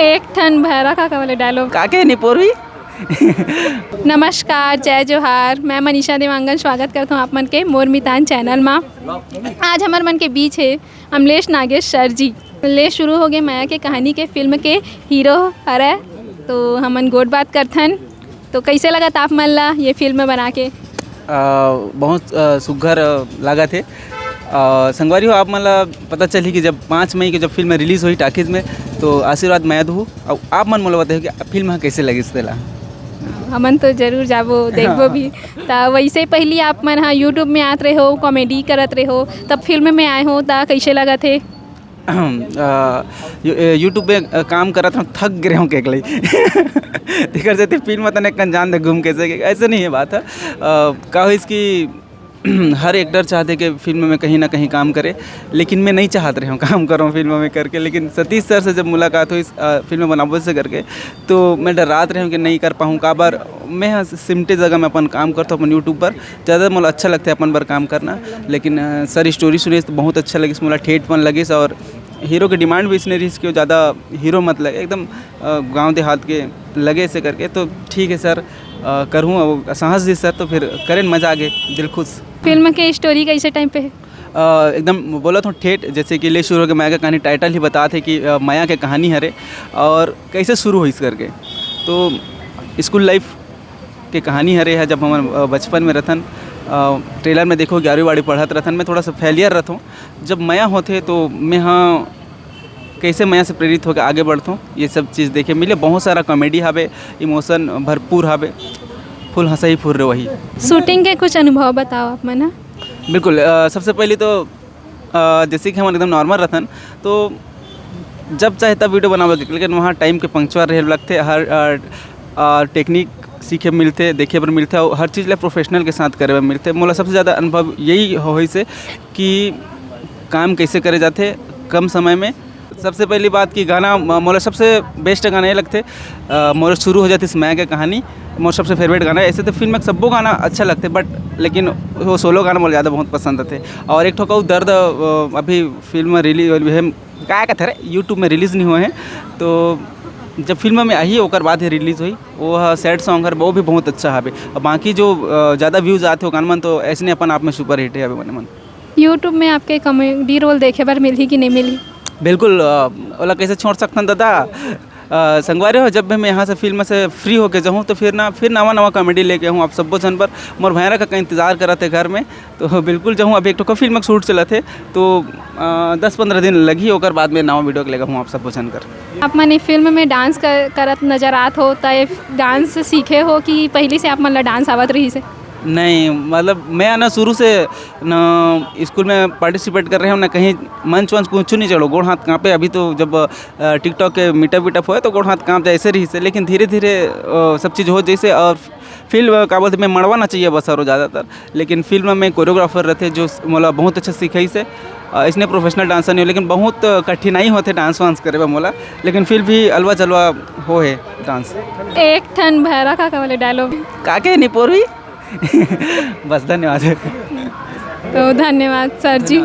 एक ठन भैरा काका वाले डायलॉग। काके नहीं पोरवी। नमस्कार, जय जोहार। मैं मनीषा देवांगन स्वागत करता हूँ आप मन के मोर मितान चैनल में। आज हमारे मन के बीच है अमलेश नागेश सर जी। ले शुरू हो गए माया के कहानी के फिल्म के हीरो हरे, तो हमन गोट बात करथन। तो कैसे लगा आप मन ला ये फिल्म बना के? बहुत सुघर लगा थे। संगवारी हो आप मतलब पता चली कि जब 5 मई के जब फिल्म रिलीज़ हुई टाकीज़ में, तो आशीर्वाद मैं दूँ और आप मन मोला बताओ कि फिल्म कैसे लगी इस तेला। हमन तो जरूर जाबो देखबो भी। ता वैसे पहली आप मन हाँ यूट्यूब में आत रहे हो, कॉमेडी करत रहे हो, तब फिल्म में आए हो ता कैसे लगा थे? यूट्यूब पे काम करत हूँ, थक गए हूँ केक ली। दिखर जाते फिल्म तने कन जान दे घूम कैसे, ऐसे नहीं है बात है। का हो इसकी हर एक्टर चाहते कि फिल्म में कहीं ना कहीं काम करे, लेकिन मैं नहीं चाहत रही हूँ काम करूँ फिल्म में करके। लेकिन सतीश सर से जब मुलाकात हुई इस फिल्म बनाबो से करके, तो मैं डरात रही हूँ कि नहीं कर पाऊँ। का बार मैं सिमटे जगह में अपन काम करता हूँ अपन यूट्यूब पर, ज़्यादा मुझे अच्छा लगता है अपन बार काम करना। लेकिन सर स्टोरी सुनी तो बहुत अच्छा लगी, मुझे ठेठपन लगी। और हीरो की डिमांड भी इसने रही कि ज़्यादा हीरो मत लगे, एकदम गांव देहात के लगे से करके। तो ठीक है सर, करूँ और साहस दी सर, तो फिर करें, मज़ा आ गए, दिल खुश। फिल्म के स्टोरी कैसे टाइम पे है? एकदम बोला तो ठेठ, जैसे कि ले शुरू हो गया माया का कहानी, टाइटल ही बता थे कि माया के कहानी हरे और कैसे शुरू हुई इस करके। तो स्कूल लाइफ के कहानी हरे है, जब हम बचपन में रहथन। ट्रेलर में देखो 11वीं वाड़ी पढ़त रहथन, मैं थोड़ा सा फेलियर रहता हूँ। जब माया होते तो मैं हाँ कैसे माया से प्रेरित होकर आगे बढ़ता हूँ, ये सब चीज़ देखे मिले। बहुत सारा कॉमेडी हवे, इमोशन भरपूर हवे, फुल हंसा ही फुर रहे वही। शूटिंग के कुछ अनुभव बताओ आप मन। बिल्कुल, सबसे पहले तो जैसे कि हम एकदम नॉर्मल रहतन, तो जब चाहे तब वीडियो बनावे, लेकिन वहाँ टाइम के पंक्चुअल रहे लगते, हर टेक्निक सीखे मिलते, देखे पर मिलते, और हर चीज़ ले प्रोफेशनल के साथ करे मिलते। मोला सबसे ज़्यादा अनुभव यही हो से कि काम कैसे करे जाते कम समय में। सबसे पहली बात कि गाना मोला सबसे बेस्ट गाना ये लगते, मोला शुरू हो जाती इस माया की कहानी, मोर सबसे फेवरेट गाना है। ऐसे तो फिल्म में सबो गाना अच्छा लगते, बट लेकिन वो सोलो गाना मोला ज़्यादा बहुत पसंद आते। और एक ठोका दर्द अभी फिल्म रिलीज क्या कहते हैं, यूट्यूब में रिलीज़ नहीं हुए हैं, तो जब फिल्म में आई ओकर बाद ही रिलीज़ हुई, वो सैड सॉन्ग है, वो भी बहुत अच्छा है। और बाकी जो ज़्यादा व्यूज़ आते हो गाना मन, तो ऐसे नहीं अपन आप में सुपर हिट है अभी मन। यूट्यूब में आपके कॉमेडी रोल देखे बार मिली कि नहीं मिली? बिल्कुल, ओला कैसे छोड़ सकता दादा। संगवारी हो, जब भी मैं यहाँ से फिल्म से फ्री होके जाऊँ, तो फिर नवा कॉमेडी लेके आऊँ आप सबो जन पर। मोर भैरा का इंतज़ार करा थे घर में, तो बिल्कुल जाऊँ। अभी एक तो फिल्म का शूट चला थे, तो 10-15 दिन लगी, होकर बाद में नवा वीडियो लेगा हूँ आप सबो जन कर। आप मन फिल्म में डांस करत नजर आत हो, तो डांस सीखे हो कि पहले से आप मन ला डांस आवत रही से? नहीं, मतलब मैं ना शुरू से ना स्कूल में पार्टिसिपेट कर रहे हो ना, कहीं मंच वंच कुछ नहीं चढ़ो, गोड़ हाथ काँपे। अभी तो जब टिकटॉक के मीटअप वीटअप हुए तो गोड़ हाथ काँप जाए, ऐसे रही से। लेकिन धीरे धीरे सब चीज़ हो जैसे। और फिल्म का बोलते मैं मड़वाना चाहिए बस और ज़्यादातर, लेकिन फिल्म में कोरियोग्राफर रहते जो मोला बहुत अच्छा सीखाई से। इसने प्रोफेशनल डांसर नहीं हो, लेकिन बहुत कठिनाई होते डांस वांस करे मोला, लेकिन फिर भी अलवा चलवा हो है डांस। एक ठन भैरा काका वाले डायलॉग। काके नहीं पोरवी। बस धन्यवाद। तो धन्यवाद सर जी।